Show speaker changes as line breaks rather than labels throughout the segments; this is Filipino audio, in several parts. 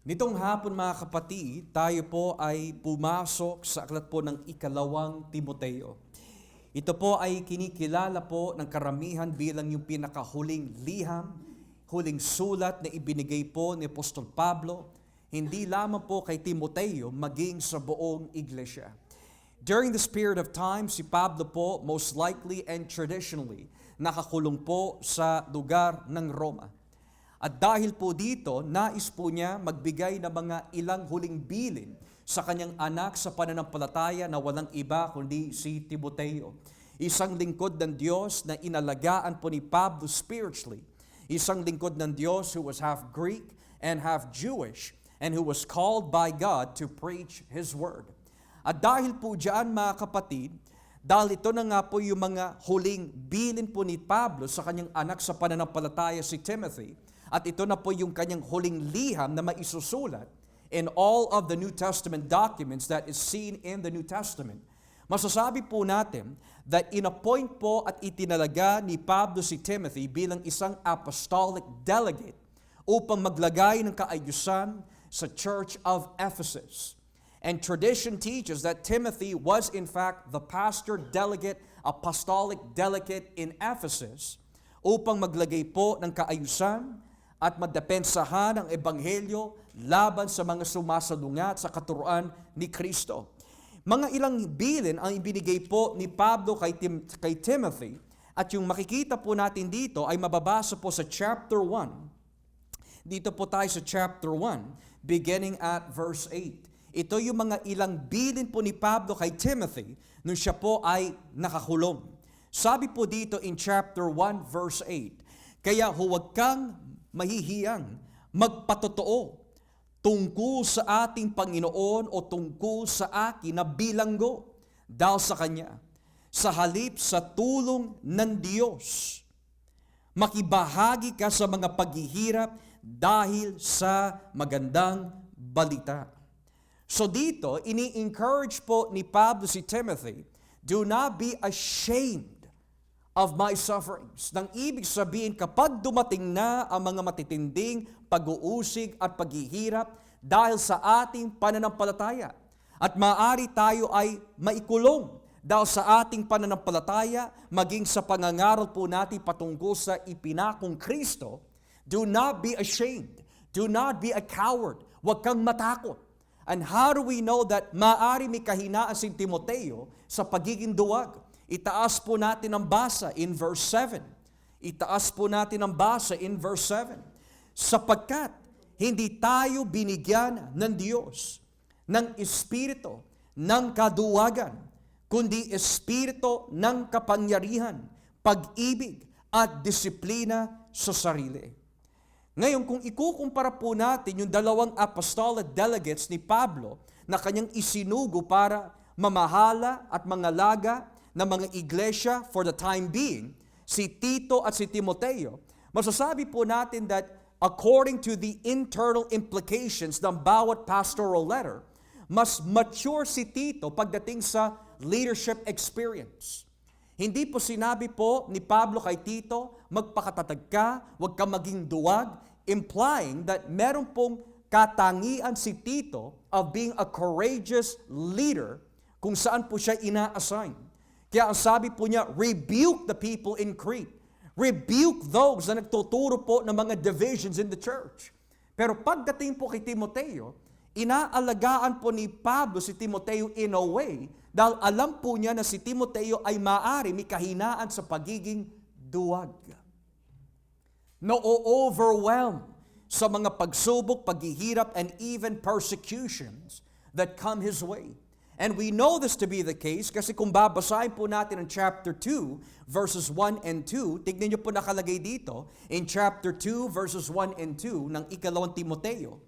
Nitong hapon mga kapatid, tayo po ay pumasok sa aklat po ng ikalawang Timoteo. Ito po ay kinikilala po ng karamihan bilang yung pinakahuling liham, huling sulat na ibinigay po ni Apostol Pablo, hindi lamang po kay Timoteo, maging sa buong iglesia. During this period of time, si Pablo po most likely and traditionally nakakulong po sa lugar ng Roma. At dahil po dito, nais po niya magbigay ng mga ilang huling bilin sa kanyang anak sa pananampalataya na walang iba kundi si Timoteo. Isang lingkod ng Diyos na inalagaan po ni Pablo spiritually. Isang lingkod ng Diyos who was half Greek and half Jewish and who was called by God to preach His Word. At dahil po diyan mga kapatid, dahil ito na nga po yung mga huling bilin po ni Pablo sa kanyang anak sa pananampalataya si Timothy, at ito na po yung kanyang huling liham na maisusulat in all of the New Testament documents that is seen in the New Testament. Masasabi po natin that in-appoint po at itinalaga ni Pablo si Timothy bilang isang apostolic delegate upang maglagay ng kaayusan sa Church of Ephesus. And tradition teaches that Timothy was in fact the pastor delegate, apostolic delegate in Ephesus upang maglagay po ng kaayusan at madepensahan ang ebanghelyo laban sa mga sumasalungat sa katuruan ni Kristo. Mga ilang bilin ang ibinigay po ni Pablo kay Timothy, at yung makikita po natin dito ay mababasa po sa chapter 1. Dito po tayo sa chapter 1, beginning at verse 8. Ito yung mga ilang bilin po ni Pablo kay Timothy nung siya po ay nakakulong. Sabi po dito in chapter 1 verse 8, kaya huwag kang mahihiyang magpatotoo tungkol sa ating Panginoon o tungkol sa akin na bilanggo dahil sa Kanya. Sa halip sa tulong ng Diyos, makibahagi ka sa mga paghihirap dahil sa magandang balita. So dito, ini-encourage po ni Pablo si Timothy, do not be ashamed of my sufferings. Nang ibig sabihin, kapag dumating na ang mga matitinding pag-uusig at paghihirap dahil sa ating pananampalataya, at maaari tayo ay maikulong dahil sa ating pananampalataya, maging sa pangangaral po natin patungkol sa ipinakong Kristo, do not be ashamed. Do not be a coward. Huwag kang matakot. And how do we know that maaari may kahinaan si Timoteo sa pagiging duwag? Itaas po natin ang basa in verse 7. Itaas po natin ang basa in verse 7. Sapagkat hindi tayo binigyan ng Diyos ng espiritu ng kaduwagan, kundi espiritu ng kapangyarihan, pag-ibig at disiplina sa sarili. Ngayon, kung ikukumpara po natin yung dalawang apostolic delegates ni Pablo na kanyang isinugo para mamahala at mangalaga ng mga iglesia for the time being, si Tito at si Timoteo, masasabi po natin that according to the internal implications ng bawat pastoral letter, mas mature si Tito pagdating sa leadership experience. Hindi po sinabi po ni Pablo kay Tito, magpakatatag ka, huwag ka maging duwag, implying that meron pong katangian si Tito of being a courageous leader kung saan po siya ina-assign. Kaya ang sabi po niya, rebuke the people in Crete. Rebuke those na nagtuturo po ng mga divisions in the church. Pero pagdating po kay Timoteo, inaalagaan po ni Pablo si Timoteo in a way dahil alam po niya na si Timoteo ay maaari may kahinaan sa pagiging duwag. No-overwhelm sa mga pagsubok, paghihirap, and even persecutions that come his way. And we know this to be the case kasi kung babasahin po natin ang chapter 2, verses 1 and 2, tignan niyo po nakalagay dito, in chapter 2, verses 1 and 2 ng ikalawang Timoteo.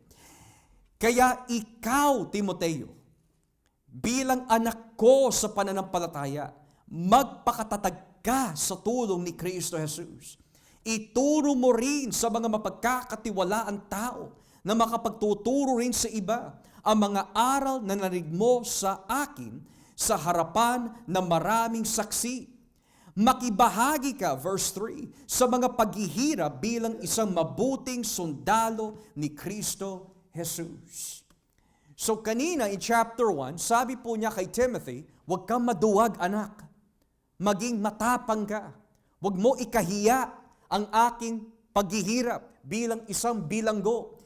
Kaya ikaw, Timoteo, bilang anak ko sa pananampalataya, magpakatatag ka sa tulong ni Kristo Jesus. Ituro mo rin sa mga mapagkakatiwalaan tao na makapagtuturo rin sa iba ang mga aral na narinig mo sa akin sa harapan ng maraming saksi. Makibahagi ka, verse 3, sa mga paghihirap bilang isang mabuting sundalo ni Kristo Jesus. So kanina in chapter 1, sabi po niya kay Timothy, huwag kang maduwag anak. Maging matapang ka. Huwag mo ikahiya ang aking paghihirap bilang isang bilanggo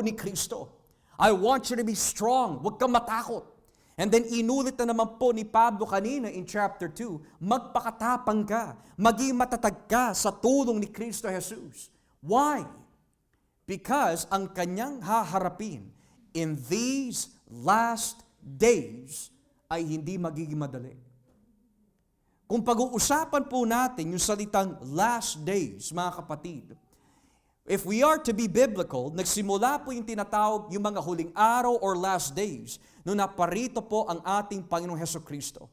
ni Kristo. I want you to be strong. Huwag kang matakot. And then inulit na naman po ni Pablo kanina in chapter 2, magpakatapang ka, maging matatag ka sa tulong ni Kristo Jesus. Why? Because ang kanyang haharapin in these last days ay hindi magiging madali. Kung pag-uusapan po natin yung salitang last days, mga kapatid, if we are to be biblical, nagsimula po yung tinatawag yung mga huling araw or last days nung naparito po ang ating Panginoong Hesukristo.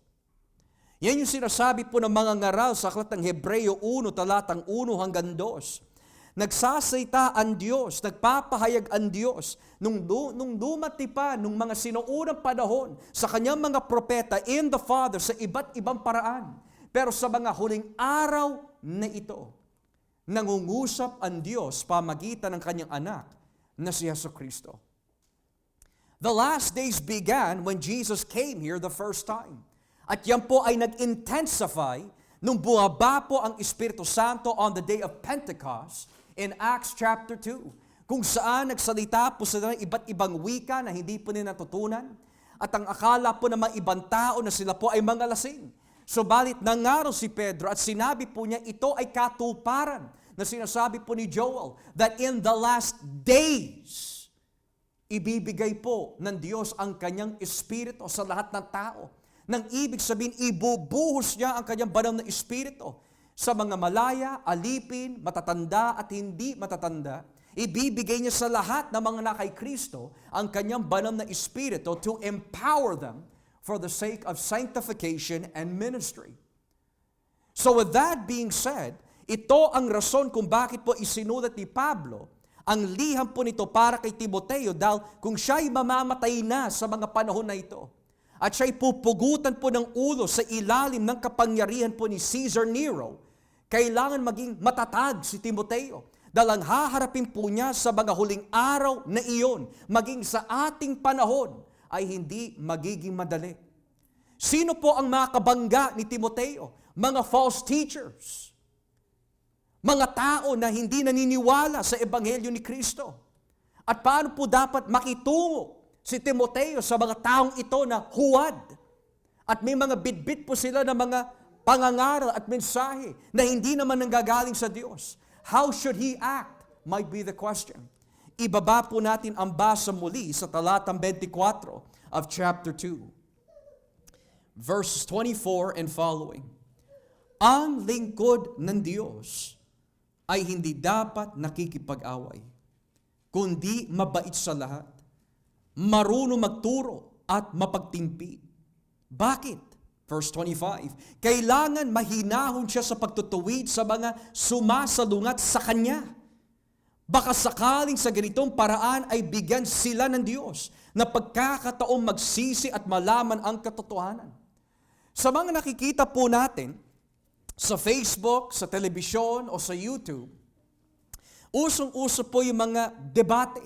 Yan yung sinasabi po ng mga ngaral sa aklat ng Hebreo 1, talatang 1 hanggang 2. Nagsasalita ang Diyos, nagpapahayag ang Diyos nung dumati pa nung mga sinuunang panahon sa kanyang mga propeta in the Father sa iba't ibang paraan. Pero sa mga huling araw na ito, nangungusap ang Diyos pamagitan ng kanyang anak na si Jesucristo. The last days began when Jesus came here the first time. At yan po ay nag-intensify nung bumaba po ang Espiritu Santo on the day of Pentecost in Acts chapter 2, kung saan nagsalita po sila ng iba't ibang wika na hindi po nila natutunan, at ang akala po ng mga ibang tao na sila po ay mga lasing. Subalit nangaro si Pedro at sinabi po niya ito ay katuparan na sinasabi po ni Joel that in the last days, ibibigay po ng Diyos ang kanyang Espiritu sa lahat ng tao. Nang ibig sabihin, ibubuhos niya ang kanyang banal na Espiritu sa mga malaya, alipin, matatanda at hindi matatanda. Ibibigay niya sa lahat ng mga nakay Kristo ang kanyang banal na Espiritu to empower them for the sake of sanctification and ministry. So with that being said, ito ang rason kung bakit po isinulat ni Pablo ang liham po nito para kay Timoteo dahil kung siya'y mamamatay na sa mga panahon na ito at siya'y pupugutan po ng ulo sa ilalim ng kapangyarihan po ni Caesar Nero, kailangan maging matatag si Timoteo dahil ang haharapin po niya sa mga huling araw na iyon, maging sa ating panahon, ay hindi magiging madali. Sino po ang makabangga ni Timoteo? Mga false teachers. Mga tao na hindi naniniwala sa Ebanghelyo ni Kristo. At paano po dapat makitungo si Timoteo sa mga taong ito na huwad? At may mga bitbit po sila ng mga pangangaral at mensahe na hindi naman nanggagaling sa Diyos. How should he act? Might be the question. Ibaba po natin ang basa muli sa talatang 24 of chapter 2. Verses 24 and following. Ang lingkod ng Diyos ay hindi dapat nakikipag-away, kundi mabait sa lahat, marunong magturo at mapagtimpi. Bakit? Verse 25, kailangan mahinahon siya sa pagtutuwid sa mga sumasalungat sa Kanya. Baka sakaling sa ganitong paraan ay bigyan sila ng Diyos na pagkakataong magsisi at malaman ang katotohanan. Sa mga nakikita po natin sa Facebook, sa telebisyon o sa YouTube, usong-uso po yung mga debate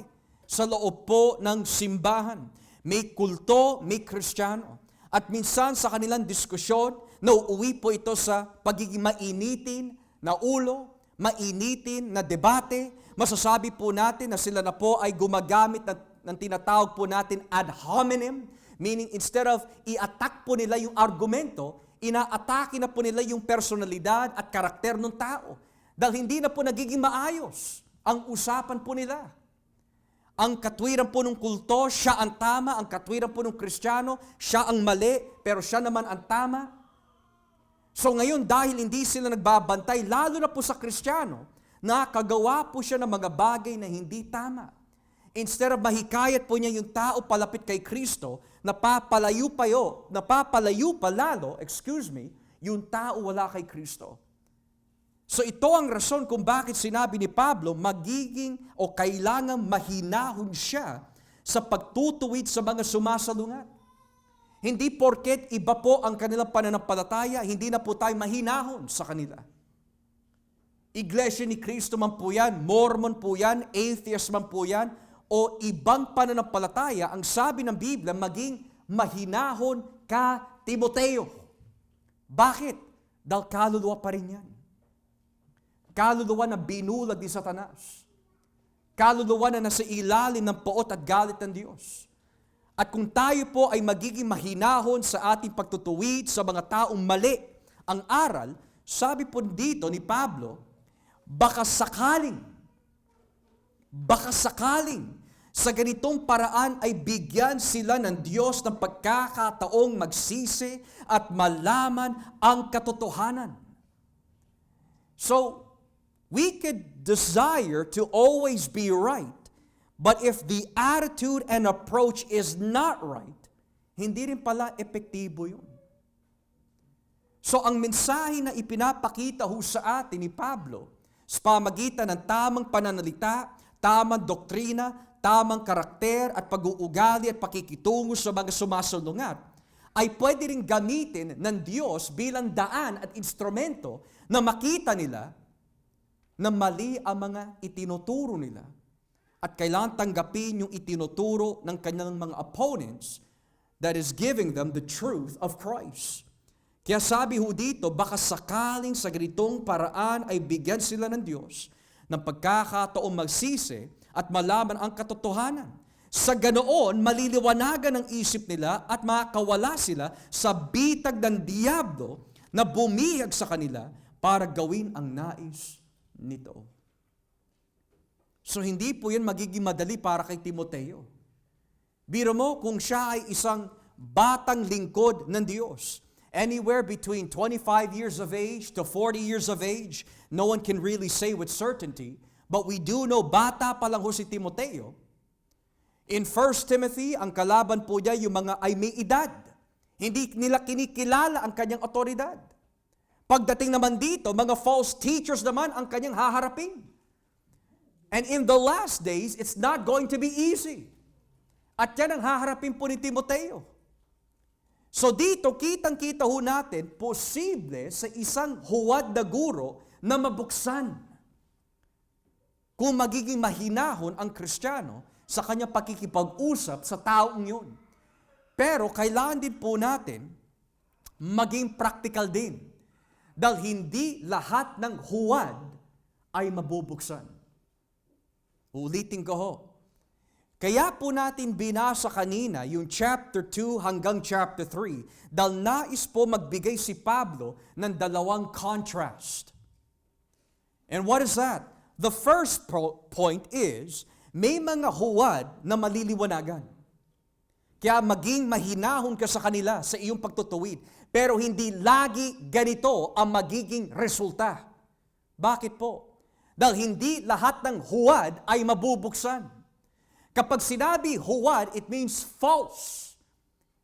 sa loob po ng simbahan. May kulto, may Kristiyano. At minsan sa kanilang diskusyon, nauuwi po ito sa pagiging mainitin na ulo, mainitin na debate. Masasabi po natin na sila na po ay gumagamit ng tinatawag po natin ad hominem, meaning instead of i-attack po nila yung argumento, ina-atake na po nila yung personalidad at karakter ng tao. Dahil hindi na po nagiging maayos ang usapan po nila. Ang katwiran po ng kulto, siya ang tama. Ang katwiran po ng Kristiyano, siya ang mali, pero siya naman ang tama. So ngayon, dahil hindi sila nagbabantay, lalo na po sa Kristiyano, nakagawa po siya ng mga bagay na hindi tama. Instead of mahikayat po niya yung tao palapit kay Kristo, napapalayo pa lalo, yung tao wala kay Kristo. So ito ang rason kung bakit sinabi ni Pablo, kailangan mahinahon siya sa pagtutuwid sa mga sumasalungat. Hindi porket iba po ang kanilang pananampalataya, hindi na po tayo mahinahon sa kanila. Iglesia ni Kristo man po yan, Mormon po yan, atheist man po yan, o ibang pananampalataya, ang sabi ng Biblia, maging mahinahon ka, Timoteo. Bakit? Dahil kaluluwa pa rin yan. Kaluluwa na binulag ni Satanas. Kaluluwa na nasa ilalim ng poot at galit ng Diyos. At kung tayo po ay magiging mahinahon sa ating pagtutuwid sa mga taong mali ang aral, sabi po dito ni Pablo, baka sakaling sa ganitong paraan ay bigyan sila ng Diyos ng pagkakataong magsisi at malaman ang katotohanan. So, we could desire to always be right, but if the attitude and approach is not right, hindi rin pala epektibo yun. So, ang mensahe na ipinapakita ho sa atin ni Pablo, sa pamagitan ng tamang pananalita, tamang doktrina, tamang karakter at pag-uugali at pakikitungo sa mga sumasalungat, ay pwede rin gamitin ng Diyos bilang daan at instrumento na makita nila na mali ang mga itinuturo nila at kailangan tanggapin yung itinuturo ng kanilang mga opponents that is giving them the truth of Christ. Kaya sabi ho dito, baka sakaling sa ganitong paraan ay bigyan sila ng Diyos ng pagkakataong magsisi at malaman ang katotohanan. Sa ganoon, maliliwanagan ang isip nila at makakawala sila sa bitag ng Diablo na bumihag sa kanila para gawin ang nais nito. So hindi po yan magiging madali para kay Timoteo. Biro mo kung siya ay isang batang lingkod ng Diyos, anywhere between 25 years of age to 40 years of age, no one can really say with certainty, but we do know bata pa lang ho si Timoteo. In 1 Timothy, ang kalaban po niya yung mga ay may edad. Hindi nila kinikilala ang kanyang otoridad. Pagdating naman dito, mga false teachers naman ang kanyang haharapin. And in the last days, it's not going to be easy. At yan ang haharapin po ni Timoteo. So dito, kitang-kita ho natin, posible sa isang huwad na guro na mabuksan kung magiging mahinahon ang Kristiyano sa kanyang pakikipag-usap sa taong yun. Pero kailangan din po natin maging practical din. Dahil hindi lahat ng huwad ay mabubuksan. Ulitin ko ho. Kaya po natin binasa kanina yung chapter 2 hanggang chapter 3 dahil nais po magbigay si Pablo ng dalawang contrast. And what is that? The first point is, may mga huwad na maliliwanagan. Kaya maging mahinahon ka sa kanila sa iyong pagtutuwid. Pero hindi lagi ganito ang magiging resulta. Bakit po? Dahil hindi lahat ng huwad ay mabubuksan. Kapag sinabi huwad, it means false.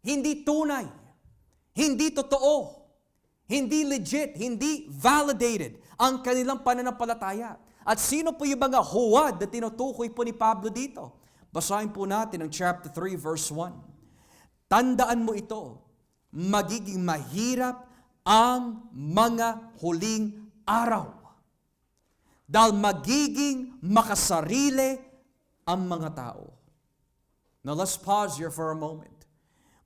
Hindi tunay. Hindi totoo. Hindi legit. Hindi validated ang kanilang pananampalataya. At sino po yung mga huwad na tinutukoy po ni Pablo dito? Basahin po natin ang chapter 3 verse 1. Tandaan mo ito, magiging mahirap ang mga huling araw. Dahil magiging makasarili ang mga tao. Now let's pause here for a moment.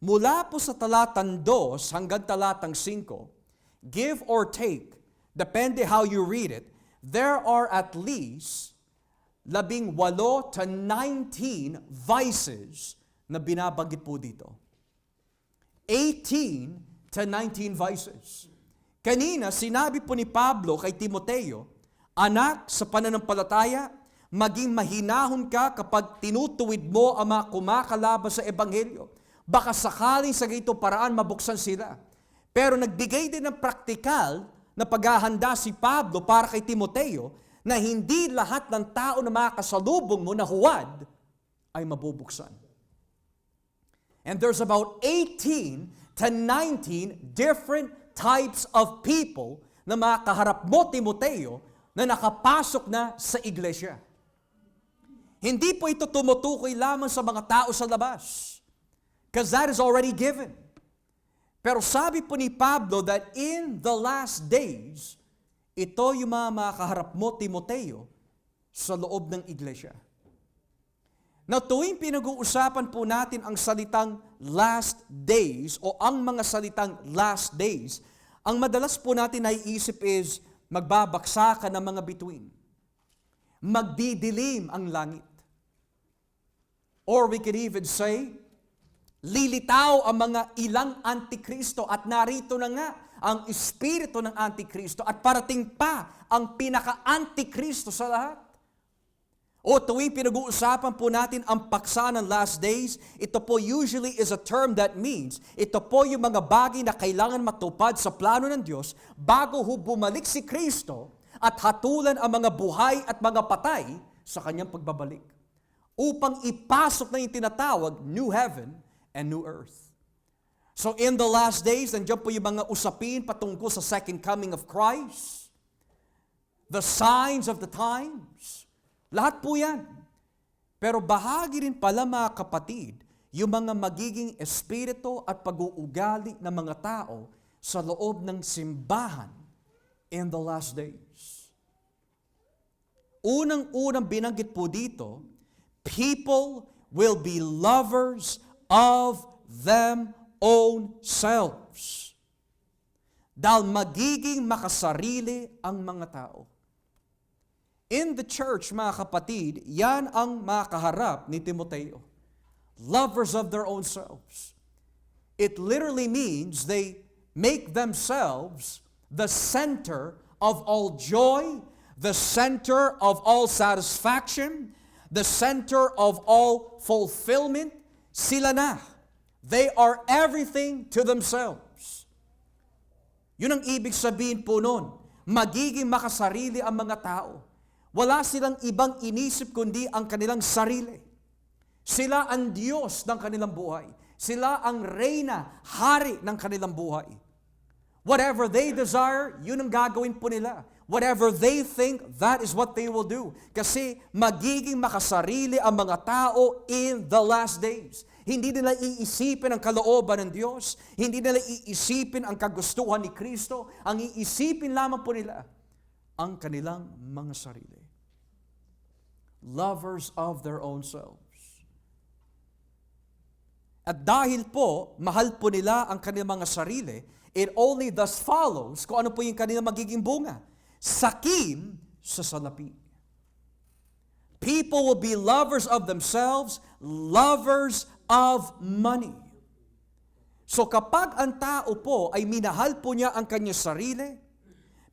Mula po sa talatang 2 hanggang talatang 5, give or take, depende how you read it, there are at least 18 to 19 vices na binabanggit po dito. 18 to 19 vices. Kanina, sinabi po ni Pablo kay Timoteo, anak, sa pananampalataya, maging mahinahon ka kapag tinutuwid mo ang mga kumakalaban sa Ebanghelyo. Baka sakaling sa ganitong paraan mabuksan sila. Pero nagbigay din ng praktikal na paghahanda si Pablo para kay Timoteo na hindi lahat ng tao na makakasalubong mo na huwad ay mabubuksan. And there's about 18 to 19 different types of people na makaharap mo, Timoteo, na nakapasok na sa iglesia. Hindi po ito tumutukoy lamang sa mga tao sa labas. Because that is already given. Pero sabi po ni Pablo that in the last days, ito yung mga makaharap mo, Timoteo, sa loob ng iglesia. Now, tuwing pinag-uusapan po natin ang salitang last days o ang mga salitang last days, ang madalas po natin naiisip is magbabaksakan ng mga bituin. Magdidilim ang langit. Or we could even say, lilitaw ang mga ilang antikristo at narito na nga ang espiritu ng antikristo at parating pa ang pinaka-antikristo sa lahat. O tuwing pinag-uusapan po natin ang paksa ng last days, ito po usually is a term that means, ito po yung mga bagay na kailangan matupad sa plano ng Diyos bago bumalik si Kristo at hatulan ang mga buhay at mga patay sa kanyang pagbabalik. Upang ipasok na yung tinatawag new heaven and new earth. So in the last days, nandiyan po yung mga usapin patungkol sa second coming of Christ, the signs of the times, lahat po yan. Pero bahagi rin pala mga kapatid, yung mga magiging espiritu at pag-uugali ng mga tao sa loob ng simbahan in the last days. Unang-unang binanggit po dito, people will be lovers of them own selves. Dahil magiging makasarili ang mga tao. In the church, mga kapatid, yan ang makaharap ni Timoteo. Lovers of their own selves. It literally means they make themselves the center of all joy, the center of all satisfaction, the center of all fulfillment. Sila na. They are everything to themselves. Yun ang ibig sabihin po nun. Magiging makasarili ang mga tao. Wala silang ibang inisip kundi ang kanilang sarili. Sila ang Diyos ng kanilang buhay. Sila ang reyna, hari ng kanilang buhay. Whatever they desire, yun ang gagawin po nila. Whatever they think, that is what they will do. Kasi magiging makasarili ang mga tao in the last days. Hindi nila iisipin ang kalooban ng Diyos. Hindi nila iisipin ang kagustuhan ni Kristo. Ang iisipin lamang po nila ang kanilang mga sarili. Lovers of their own selves. At dahil po, mahal po nila ang kanilang mga sarili, it only thus follows kung ano po yung kanilang magiging bunga. Sakim sa salapi. People will be lovers of themselves, lovers of money. So kapag ang tao po ay minahal po niya ang kanyang sarili,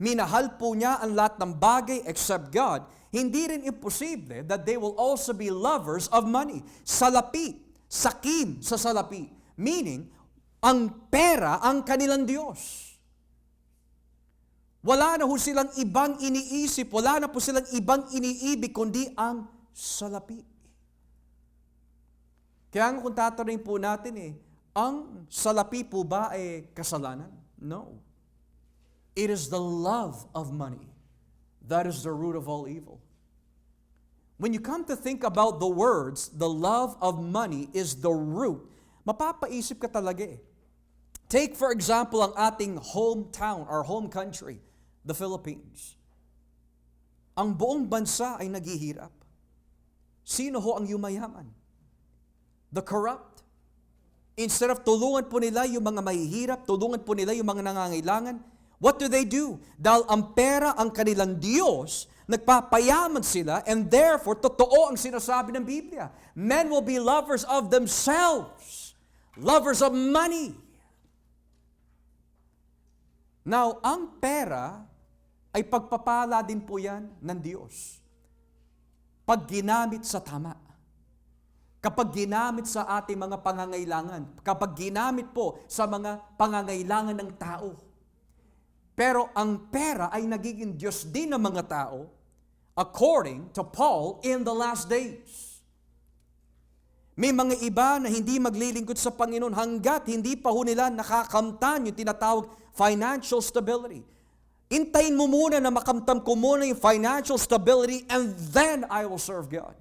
minahal po niya ang lahat ng bagay except God, hindi rin imposible that they will also be lovers of money. Salapi, sakim sa salapi. Meaning, ang pera ang kanilang Diyos. Wala na ho silang ibang iniisip, wala na po silang ibang iniibig, kundi ang salapi. Kaya kung tatanungin po natin ang salapi po ba ay kasalanan? No. It is the love of money. That is the root of all evil. When you come to think about the words, the love of money is the root. Mapapaisip ka talaga Take for example ang ating hometown, our home country, the Philippines. Ang buong bansa ay naghihirap. Sino ho ang yumayaman? The corrupt. Instead of tulungan po nila yung mga mahihirap, tulungan po nila yung mga nangangailangan, what do? Dahil ang pera ang kanilang Diyos, nagpapayaman sila, and therefore, totoo ang sinasabi ng Biblia. Men will be lovers of themselves, lovers of money. Now, ang pera ay pagpapala din po yan ng Diyos. Pag ginamit sa tama. Kapag ginamit sa ating mga pangangailangan. Kapag ginamit po sa mga pangangailangan ng tao. Pero ang pera ay nagiging Diyos din ng mga tao according to Paul in the last days. May mga iba na hindi maglilingkod sa Panginoon hanggat hindi pa ho nila nakakamtan yung tinatawag financial stability. Intayin mo muna na makamtam ko muna yung financial stability and then I will serve God.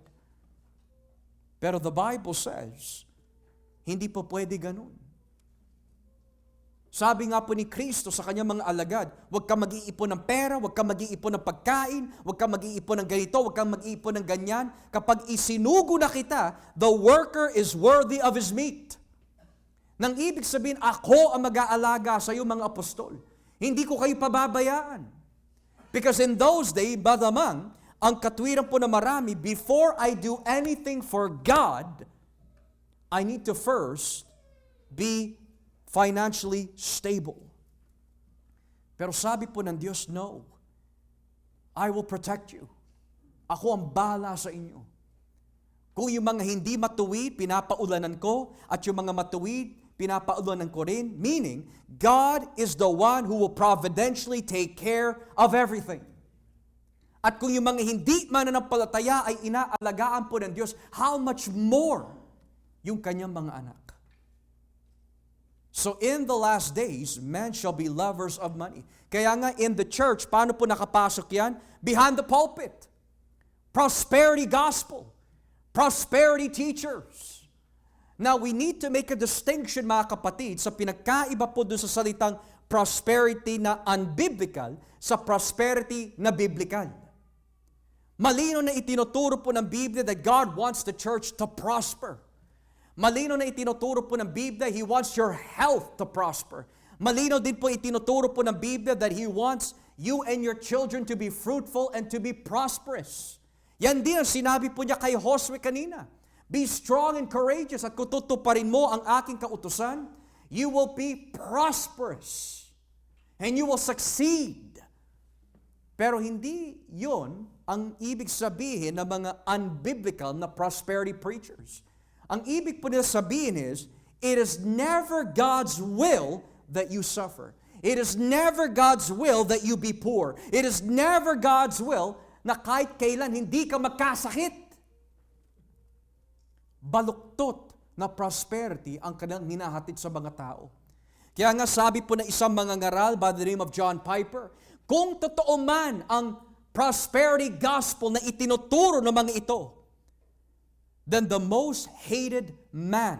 Pero the Bible says, hindi po pwede ganun. Sabi nga po ni Kristo sa kanyang mga alagad, huwag kang mag-iipon ng pera, huwag kang mag-iipon ng pagkain, huwag kang mag-iipon ng ganito, huwag kang mag-iipon ng ganyan. Kapag isinugo na kita, the worker is worthy of his meat. Nang ibig sabihin, ako ang mag-aalaga sa iyo mga apostol. Hindi ko kayo pababayaan. Because in those days, badamang, ang katwiran po na marami, before I do anything for God, I need to first be financially stable. Pero sabi po ng Diyos, no. I will protect you. Ako ang bahala sa inyo. Kung yung mga hindi matuwid, pinapaulanan ko, at yung mga matuwid, pinapaulanan ko rin. Meaning, God is the one who will providentially take care of everything. At kung yung mga hindi mananampalataya ay inaalagaan po ng Diyos, how much more yung kanyang mga anak? So in the last days, men shall be lovers of money. Kaya nga in the church, paano po nakapasok yan? Behind the pulpit. Prosperity gospel. Prosperity teachers. Now we need to make a distinction mga kapatid sa pinagkaiba po doon sa salitang prosperity na unbiblical sa prosperity na biblical. Malino na itinuturo po ng Biblia that God wants the church to prosper. Malino na itinuturo po ng Biblia, He wants your health to prosper. Malino din po itinuturo po ng Biblia that He wants you and your children to be fruitful and to be prosperous. Yan din ang sinabi po niya kay Josue kanina. Be strong and courageous at kung tutuparin mo ang aking kautusan, you will be prosperous and you will succeed. Pero hindi yon ang ibig sabihin ng mga unbiblical na prosperity preachers. Ang ibig po nila sabihin is, it is never God's will that you suffer. It is never God's will that you be poor. It is never God's will na kahit kailan hindi ka magkasakit. Baluktot na prosperity ang kanilang hinahatid sa mga tao. Kaya nga sabi po ng isang mangangaral by the name of John Piper, kung totoo man ang prosperity gospel na itinuturo ng mga ito, then the most hated man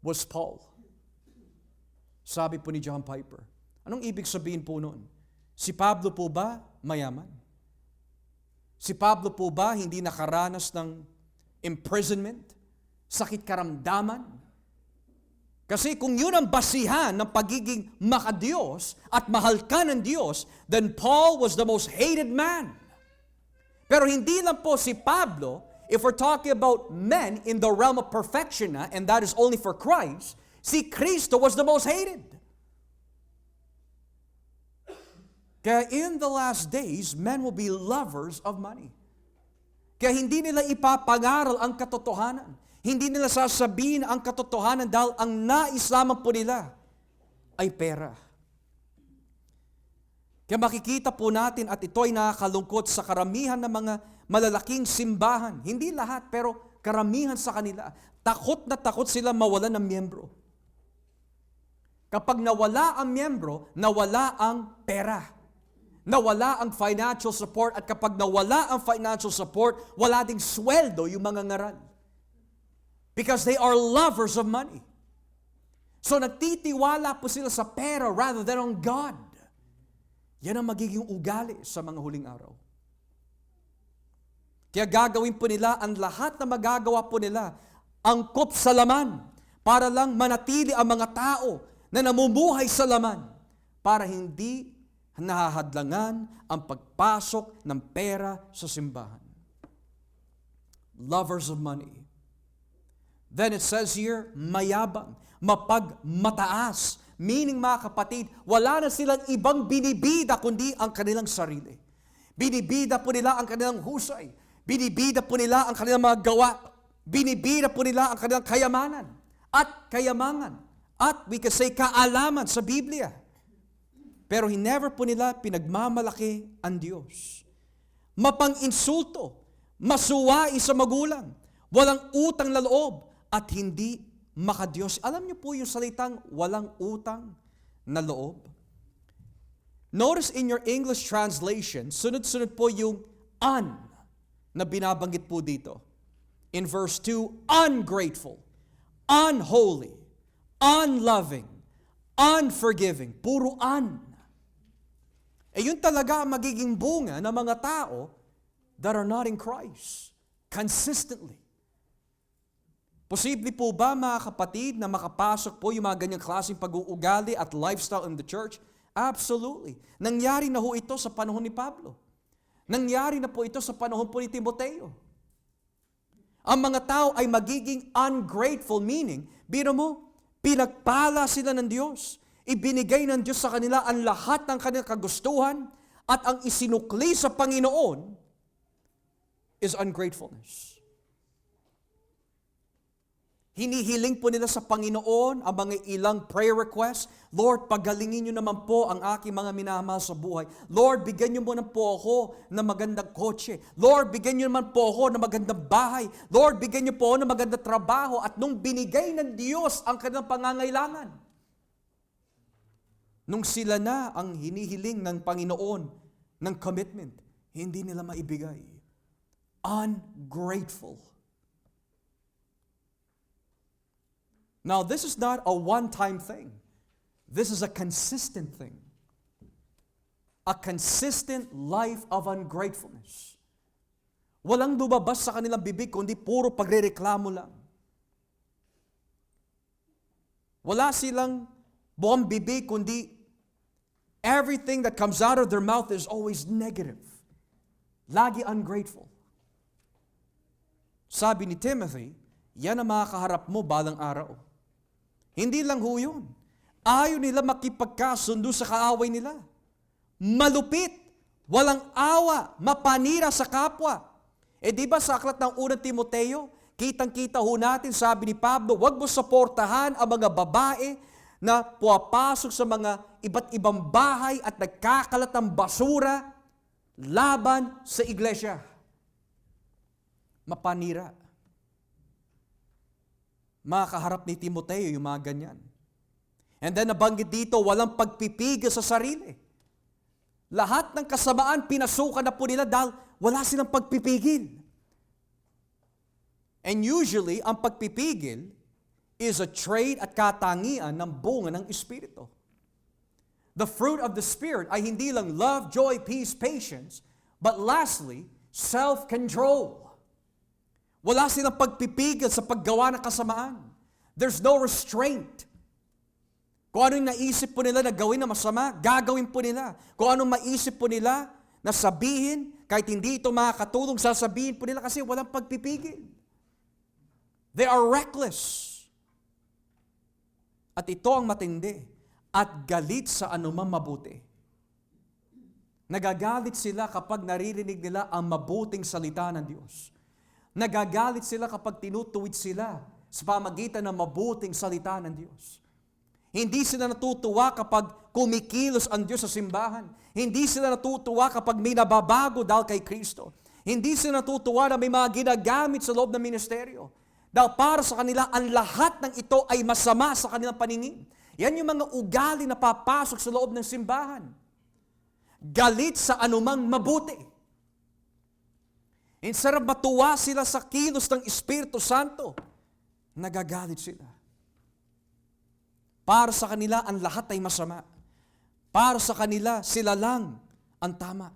was Paul. Sabi po ni John Piper. Anong ibig sabihin po noon? Si Pablo po ba mayaman? Si Pablo po ba hindi nakaranas ng imprisonment? Sakit karamdaman? Kasi kung yun ang basihan ng pagiging makadiyos at mahal ka ng Diyos, then Paul was the most hated man. Pero hindi lang po si Pablo. If we're talking about men in the realm of perfection na, and that is only for Christ, si Kristo was the most hated. Kaya in the last days, men will be lovers of money. Kaya hindi nila ipapangaral ang katotohanan. Hindi nila sasabihin ang katotohanan dahil ang nais lamang po nila ay pera. Kaya makikita po natin at ito ay nakakalungkot sa karamihan ng mga malalaking simbahan. Hindi lahat, pero karamihan sa kanila. Takot na takot sila mawalan ng miyembro. Kapag nawala ang miyembro, nawala ang pera. Nawala ang financial support. At kapag nawala ang financial support, wala ding sweldo yung mga ngaral. Because they are lovers of money. So nagtitiwala po sila sa pera rather than on God. Yan ang magiging ugali sa mga huling araw. Kaya gagawin po nila ang lahat na magagawa po nila, angkop sa laman, para lang manatili ang mga tao na namumuhay sa laman, para hindi nahahadlangan ang pagpasok ng pera sa simbahan. Lovers of money. Then it says here, mayabang, mapagmataas. Meaning mga kapatid, wala na silang ibang binibida kundi ang kanilang sarili. Binibida po nila ang kanilang husay. Binibida po nila ang kanilang mga gawa. Binibida po nila ang kanilang kayamanan at kayamangan. At we can say kaalaman sa Biblia. Pero never po nila pinagmamalaki ang Diyos. Mapang-insulto, masuwai sa magulang, walang utang na loob, at hindi makadiyos. Alam niyo po yung salitang walang utang na loob? Notice in your English translation, sunod-sunod po yung un na binabanggit po dito. In verse 2, ungrateful, unholy, unloving, unforgiving, puro yun talaga ang magiging bunga ng mga tao that are not in Christ. Consistently. Posible po ba, mga kapatid, na makapasok po yung mga ganyang klaseng pag-uugali at lifestyle in the church? Absolutely. Nangyari na ho ito sa panahon ni Pablo. Nangyari na po ito sa panahon po ni Timoteo. Ang mga tao ay magiging ungrateful, meaning, biro mo, pinagpala sila ng Diyos. Ibinigay ng Diyos sa kanila ang lahat ng kanilang kagustuhan at ang isinukli sa Panginoon is ungratefulness. Hinihiling po nila sa Panginoon ang mga ilang prayer requests. Lord, pagalingin niyo naman po ang aking mga minamahal sa buhay. Lord, bigyan niyo muna po ako ng magandang kotse. Lord, bigyan niyo naman po ako ng magandang bahay. Lord, bigyan niyo po ako ng magandang trabaho. At nung binigay ng Diyos ang kanilang pangangailangan, nung sila na ang hinihiling ng Panginoon ng commitment, hindi nila maibigay. Ungrateful. Now, this is not a one-time thing. This is a consistent thing. A consistent life of ungratefulness. Walang lumabas sa kanilang bibig kundi puro pagrereklamo lang. Wala silang buong bibig kundi everything that comes out of their mouth is always negative. Lagi ungrateful. Sabi ni Timothy, yan ang makakaharap mo balang araw. Hindi lang ho yun. Ayaw nila makipagkasundo sa kaaway nila. Malupit, walang awa, mapanira sa kapwa. Di ba sa aklat ng unang Timoteo, kitang-kita ho natin, sabi ni Pablo, huwag mo suportahan ang mga babae na puwapasok sa mga iba't ibang bahay at nagkakalat ng basura laban sa iglesia. Mapanira. Makaharap ni Timoteo yung mga ganyan. And then nabanggit dito, walang pagpipigil sa sarili. Lahat ng kasamaan, pinasukan na po nila dahil wala silang pagpipigil. And usually, ang pagpipigil is a trait at katangian ng bunga ng Espiritu. The fruit of the Spirit ay hindi lang love, joy, peace, patience, but lastly, self-control. Wala silang pagpipigil sa paggawa ng kasamaan. There's no restraint. Kung ano yung naisip po nila na gawin na masama, gagawin po nila. Kung anong maisip po nila na sabihin, kahit hindi ito makakatulong, sasabihin po nila kasi walang pagpipigil. They are reckless. At ito ang matindi. At galit sa anumang mabuti. Nagagalit sila kapag naririnig nila ang mabuting salita ng Diyos. Nagagalit sila kapag tinutuwid sila sa pamagitan ng mabuting salita ng Diyos. Hindi sila natutuwa kapag kumikilos ang Diyos sa simbahan. Hindi sila natutuwa kapag may nababago dahil kay Kristo. Hindi sila natutuwa na may mga ginagamit sa loob ng ministeryo. Dahil para sa kanila, ang lahat ng ito ay masama sa kanilang paningin. Yan yung mga ugali na papasok sa loob ng simbahan. Galit sa anumang mabuti. Instead of matuwa sila sa kilos ng Espiritu Santo, nagagalit sila. Para sa kanila, ang lahat ay masama. Para sa kanila, sila lang ang tama.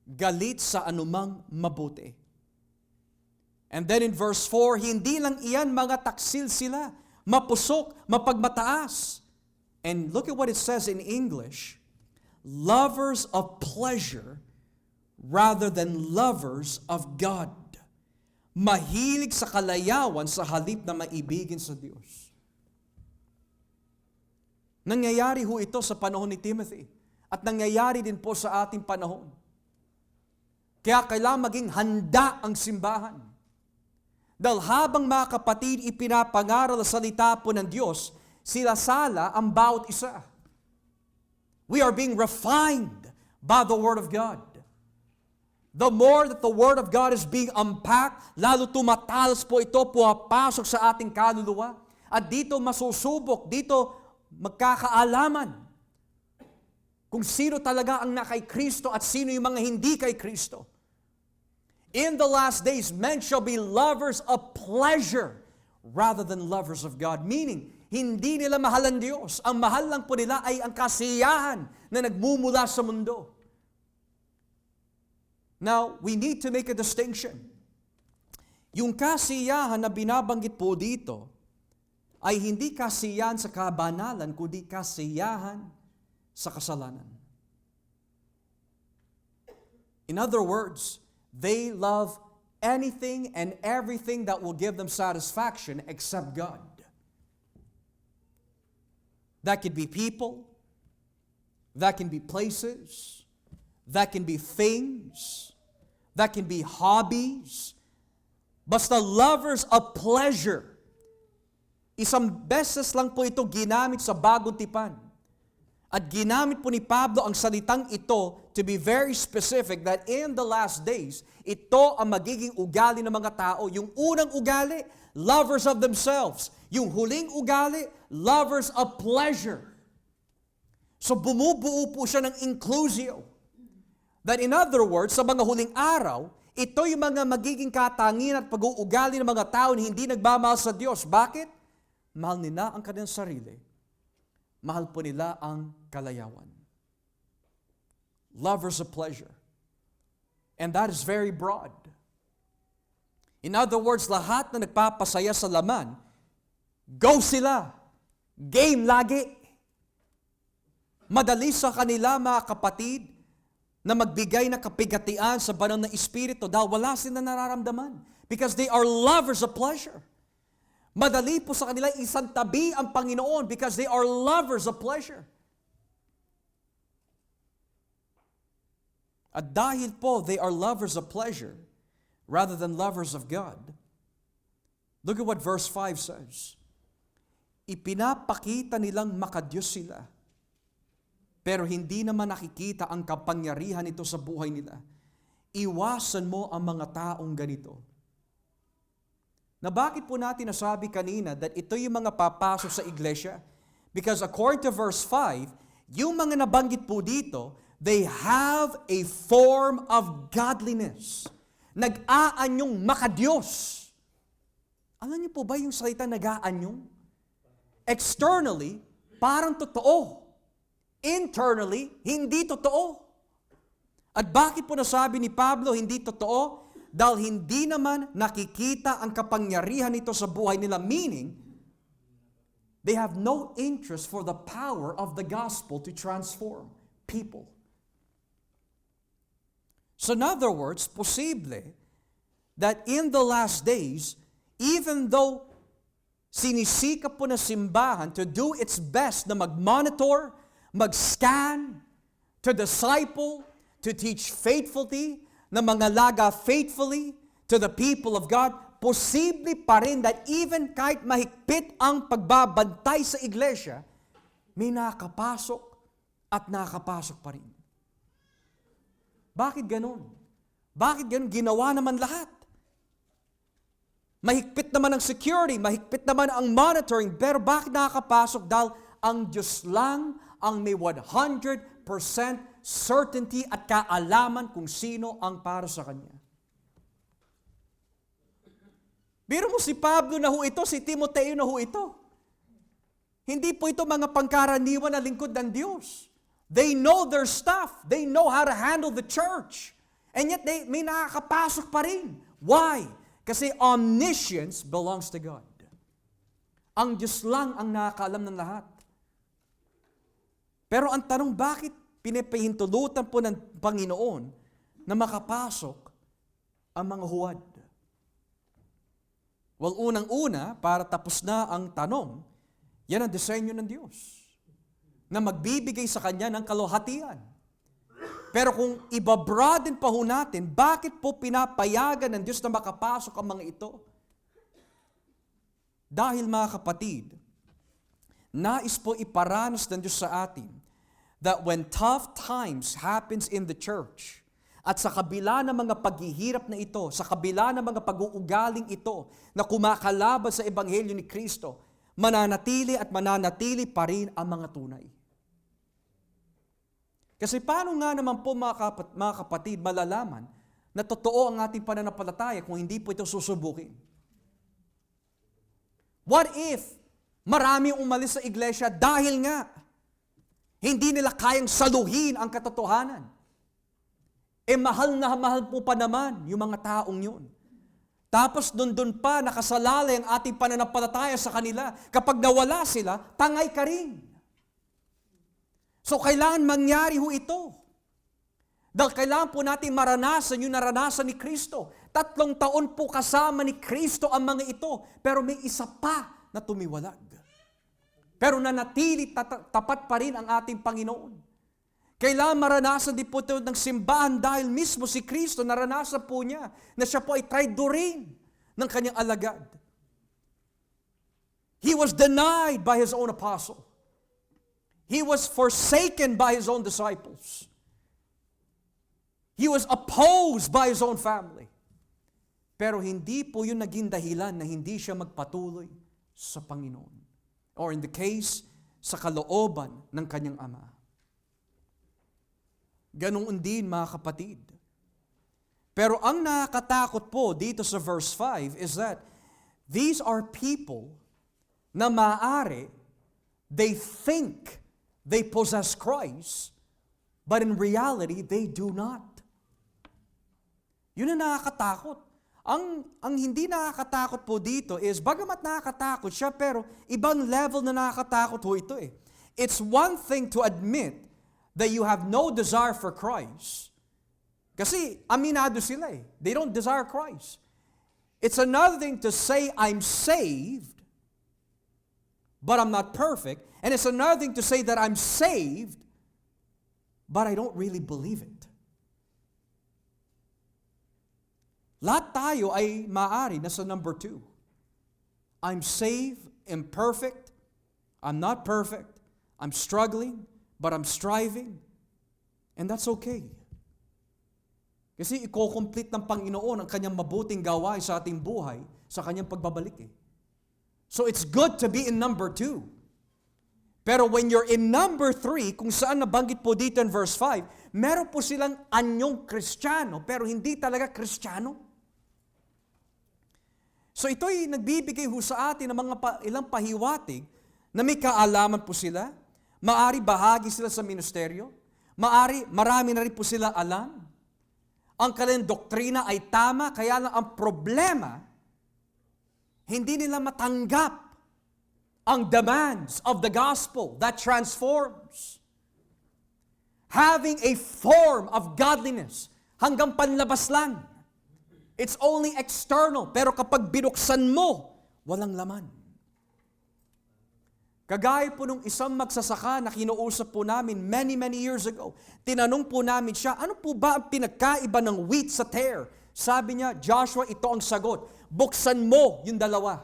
Galit sa anumang mabuti. And then in verse 4, hindi lang iyan mga taksil sila, mapusok, mapagmataas. And look at what it says in English, lovers of pleasure rather than lovers of God. Mahilig sa kalayawan sa halip na maibigin sa Diyos. Nangyayari ho ito sa panahon ni Timothy at nangyayari din po sa ating panahon. Kaya kailangan maging handa ang simbahan. Dahil habang mga kapatid ipinapangaral ang salita po ng Diyos, sila sala ang bawat isa. We are being refined by the Word of God. The more that the Word of God is being unpacked, lalo tumatalas po ito, pumapasok sa ating kaluluwa. At dito masusubok, dito magkakaalaman kung sino talaga ang nakay Kristo at sino yung mga hindi kay Kristo. In the last days, men shall be lovers of pleasure rather than lovers of God. Meaning, Hindi nila mahal ang Diyos. Ang mahal lang po nila ay ang kasiyahan na nagmumula sa mundo. Now, we need to make a distinction. Yung kasiyahan na binabanggit po dito ay hindi kasiyahan sa kabanalan, kundi kasiyahan sa kasalanan. In other words, they love anything and everything that will give them satisfaction except God. That could be people, that can be places, that can be things, that can be hobbies. Basta lovers of pleasure. Isang beses lang po ito ginamit sa Bagong Tipan. At ginamit po ni Pablo ang salitang ito to be very specific that in the last days, ito ang magiging ugali ng mga tao. Yung unang ugali, lovers of themselves. Yung huling ugali, lovers of pleasure. So bumubuo po siya ng inclusio. That in other words, sa mga huling araw, ito yung mga magiging katangian at pag-uugali ng mga tao na hindi nagmamahal sa Diyos. Bakit? Mahal nila ang kanilang sarili. Mahal po nila ang kalayawan. Lovers of pleasure. And that is very broad. In other words, lahat na nagpapasaya sa laman, go sila. Game lagi. Madali sa kanila, mga kapatid, na magbigay ng kapigatian sa banal na espiritu dahil wala silang nararamdaman. Because they are lovers of pleasure. Madali po sa kanila isang tabi ang Panginoon because they are lovers of pleasure. At dahil po they are lovers of pleasure rather than lovers of God, look at what verse 5 says. Ipinapakita nilang makadiyos sila, pero hindi naman nakikita ang kapangyarihan nito sa buhay nila. Iwasan mo ang mga taong ganito. Na bakit po natin nasabi kanina that ito yung mga papasok sa iglesia? Because according to verse 5, yung mga nabanggit po dito, they have a form of godliness. Nag-aanyong makadiyos. Alam niyo po ba yung salita nag-aanyong? Externally, parang totoo. Internally, hindi totoo. At bakit po nasabi ni Pablo hindi totoo? Dahil hindi naman nakikita ang kapangyarihan nito sa buhay nila. Meaning, they have no interest for the power of the gospel to transform people. So in other words, posible that in the last days, even though sinisikap po na simbahan to do its best na mag-monitor, mag-scan, to disciple, to teach faithfully, na mangalaga faithfully to the people of God, posible pa rin that even kahit mahigpit ang pagbabantay sa iglesia, may nakapasok at nakapasok pa rin. Bakit ganun? Bakit ganun? Ginawa naman lahat. Mahigpit naman ang security, mahigpit naman ang monitoring, pero bakit nakakapasok? Dahil ang Diyos lang ang may 100% certainty at kaalaman kung sino ang para sa Kanya. Biro mo si Pablo na ho ito, si Timoteo na ho ito. Hindi po ito mga pangkaraniwan na lingkod ng Diyos. They know their stuff. They know how to handle the church. And yet may nakakapasok pa rin. Why? Kasi omniscience belongs to God. Ang Diyos lang ang nakakaalam ng lahat. Pero ang tanong, bakit pinapahintulutan po ng Panginoon na makapasok ang mga huwad? Well, unang-una, para tapos na ang tanong, yan ang disenyo ng Diyos, na magbibigay sa Kanya ng kaluhatian. Pero kung ibabroaden pa ho natin, bakit po pinapayagan ng Diyos na makapasok ang mga ito? Dahil mga kapatid, nais po iparanas ng Diyos sa atin that when tough times happens in the church, at sa kabila ng mga paghihirap na ito, sa kabila ng mga pag-uugaling ito na kumakalaban sa Ebanghelyo ni Kristo, mananatili at mananatili pa rin ang mga tunay. Kasi paano nga naman po mga kapatid malalaman na totoo ang ating pananampalataya kung hindi po ito susubukin? What if Marami umalis sa iglesia dahil nga hindi nila kayang saluhin ang katotohanan. Mahal na mahal po pa naman yung mga taong yun. Tapos doon pa nakasalalay ang ating pananampalataya sa kanila. Kapag nawala sila, tangay ka rin. So kailangan mangyari ho ito. Dahil kailangan po natin maranasan yung naranasan ni Kristo. 3 taon po kasama ni Kristo ang mga ito. Pero may isa pa na tumiwalag. Pero nanatili tapat pa rin ang ating Panginoon. Kailangan maranasan din po ito ng simbahan dahil mismo si Kristo, naranasan po niya na siya po ay traidorin ng kanyang alagad. He was denied by His own apostle. He was forsaken by His own disciples. He was opposed by His own family. Pero hindi po yun naging dahilan na hindi siya magpatuloy sa Panginoon. Or in the case, sa kalooban ng kanyang Ama. Ganun din mga kapatid. Pero ang nakakatakot po dito sa verse 5 is that these are people na maaari, they think they possess Christ, but in reality, they do not. Yun ang nakakatakot. Ang hindi nakakatakot po dito is, bagamat nakakatakot siya, pero ibang level na nakakatakot po ito eh. It's one thing to admit that you have no desire for Christ. Kasi aminado sila eh. They don't desire Christ. It's another thing to say, I'm saved, but I'm not perfect. And it's another thing to say that I'm saved, but I don't really believe it. Lahat tayo ay maaari nasa number 2. I'm saved, imperfect, I'm not perfect, I'm struggling, but I'm striving, and that's okay. Kasi i-complete ng Panginoon ang kanyang mabuting gawain sa ating buhay sa kanyang pagbabalik eh. So it's good to be in number 2. Pero when you're in number 3, kung saan nabanggit po dito in verse 5, meron po silang anyong Kristiyano, pero hindi talaga Kristiyano. So ito'y nagbibigay ho sa atin ng mga ilang pahiwatig na may kaalaman po sila. Maari bahagi sila sa ministeryo. Maari marami na rin po sila alam. Ang kanilang doktrina ay tama, kaya lang ang problema, hindi nila matanggap ang demands of the gospel that transforms. Having a form of godliness hanggang panlabas lang. It's only external, pero kapag binuksan mo, walang laman. Kagaya po nung isang magsasaka na kinuusap po namin many years ago. Tinanong po namin siya, ano po ba ang pinagkaiba ng wheat sa tare? Sabi niya, Joshua, ito ang sagot. Buksan mo yung dalawa.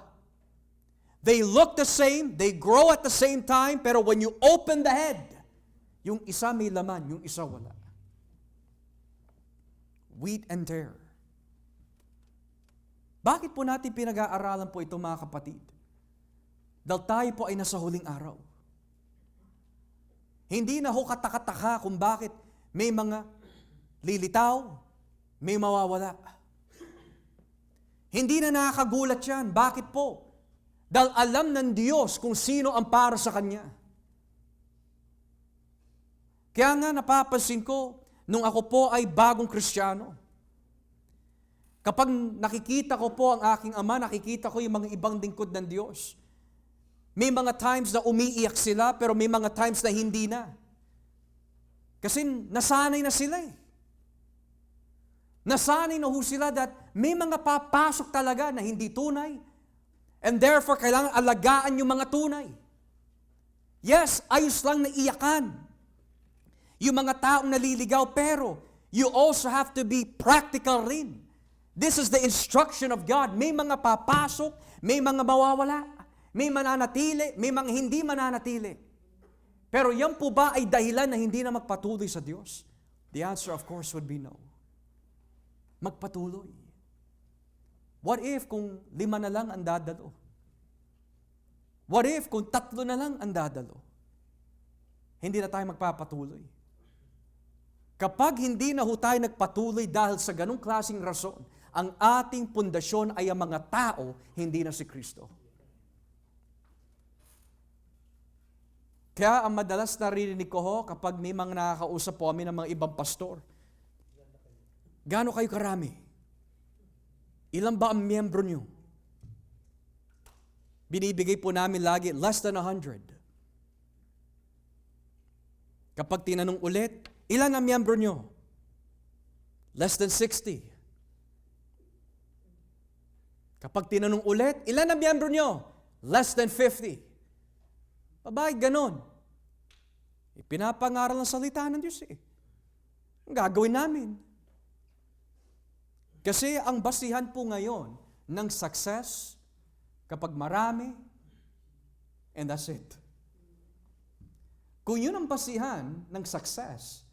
They look the same, they grow at the same time, pero when you open the head, yung isa may laman, yung isa wala. Wheat and tare. Bakit po natin pinag-aaralan po ito mga kapatid? Dahil tayo po ay nasa huling araw. Hindi na ho katakataka kung bakit may mga lilitaw, may mawawala. Hindi na nakakagulat yan. Bakit po? Dahil alam ng Diyos kung sino ang para sa Kanya. Kaya nga napapansin ko, nung ako po ay bagong Kristiyano, kapag nakikita ko po ang aking ama, nakikita ko yung mga ibang lingkod ng Diyos, may mga times na umiiyak sila, pero may mga times na hindi na. Kasi nasanay na sila eh. Nasanay na ho sila that may mga papasok talaga na hindi tunay. And therefore, kailangan alagaan yung mga tunay. Yes, ayos lang na iyakan yung mga taong naliligaw, pero you also have to be practical rin. This is the instruction of God. May mga papasok, may mga mawawala. May mananatili, may mga hindi mananatili. Pero yan po ba ay dahilan na hindi na magpatuloy sa Diyos? The answer of course would be no. Magpatuloy. What if kung 5 na lang ang dadalo? What if kung 3 na lang ang dadalo? Hindi na tayo magpapatuloy. Kapag hindi na ho tayo nagpatuloy dahil sa ganong klaseng rason, ang ating pundasyon ay ang mga tao, hindi na si Kristo. Kaya ang madalas narinig ko ho, kapag may mga nakakausap po kami ng mga ibang pastor, gaano kayo karami? Ilan ba ang miyembro nyo? Binibigay po namin lagi, less than 100. Kapag tinanong ulit, ilan ang miyembro nyo? Less than 60. Kapag tinanong ulit, ilan ang miyembro nyo? Less than 50. Bakit ganon? Pinapangaral ng salita ng Diyos eh. Ang gagawin namin. Kasi ang basihan po ngayon ng success, kapag marami, and that's it. Kung yun ang basihan ng success,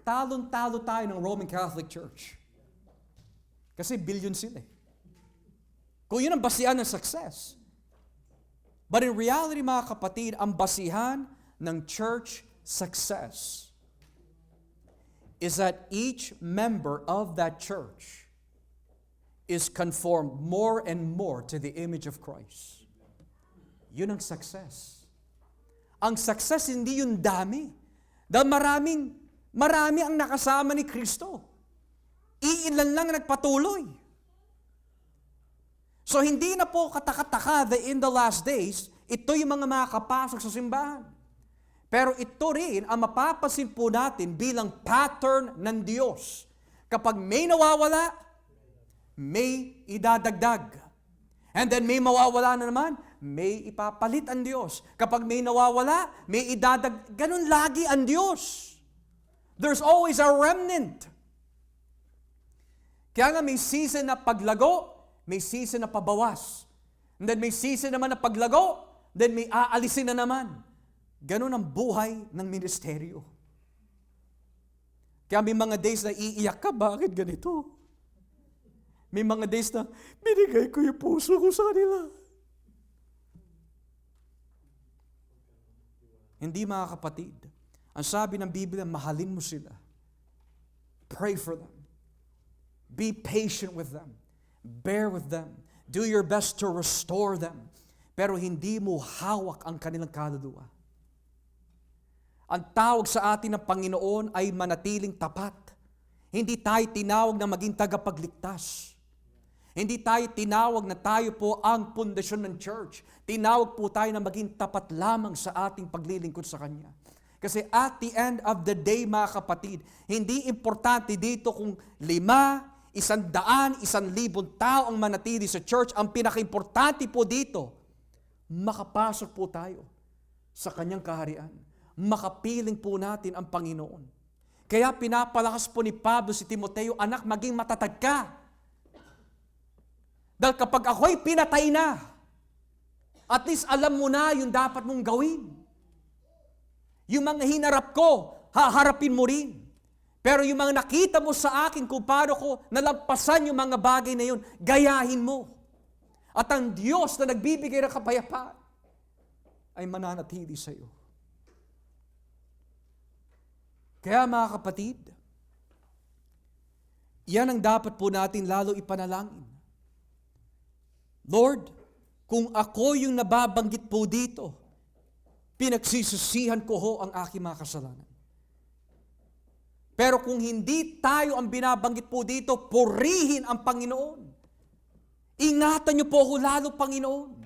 talon-talo tayo ng Roman Catholic Church. Kasi billion sila eh. Kung yun ang basihan ng success. But in reality, mga kapatid, ang basihan ng church success is that each member of that church is conformed more and more to the image of Christ. Yun ang success. Ang success hindi yung dami. Dahil marami ang nakasama ni Kristo. Iilan lang nagpatuloy. So hindi na po katakataka that in the last days, ito yung mga makakapasok sa simbahan. Pero ito rin ang mapapansin po natin bilang pattern ng Diyos. Kapag may nawawala, may idadagdag. And then may mawawala na naman, may ipapalit ang Diyos. Kapag may nawawala, may idadagdag. Ganun lagi ang Diyos. There's always a remnant. Kaya nga may season na paglago, may season na pabawas. And then may season naman na paglago, then may aalisin na naman. Ganun ang buhay ng ministeryo. Kaya may mga days na iiyak ka, bakit ganito? May mga days na binigay ko yung puso ko sa kanila. Hindi, mga kapatid. Ang sabi ng Biblia, mahalin mo sila. Pray for them. Be patient with them. Bear with them. Do your best to restore them. Pero hindi mo hawak ang kanilang kaluluwa. Ang tawag sa atin ng Panginoon ay manatiling tapat. Hindi tayo tinawag na maging tagapagligtas. Hindi tayo tinawag na tayo po ang pundasyon ng church. Tinawag po tayo na maging tapat lamang sa ating paglilingkod sa Kanya. Kasi at the end of the day, mga kapatid, hindi importante dito kung 5, 100, 1,000 tao ang manatili sa church. Ang pinaka-importante po dito, makapasok po tayo sa Kanyang kaharian. Makapiling po natin ang Panginoon. Kaya pinapalakas po ni Pablo si Timoteo, anak, maging matatag ka. Dahil kapag ako'y pinatay na, at least alam mo na yung dapat mong gawin. Yung mga hinarap ko, haharapin mo rin. Pero yung mga nakita mo sa akin kung paano ko nalampasan yung mga bagay na yun, gayahin mo. At ang Diyos na nagbibigay ng kapayapaan ay mananatili sa iyo. Kaya mga kapatid, yan ang dapat po natin lalo ipanalangin. Lord, kung ako yung nababanggit po dito, pinagsisisihan ko ho ang aking mga kasalanan. Pero kung hindi tayo ang binabanggit po dito, purihin ang Panginoon. Ingatan niyo po ako lalo, Panginoon.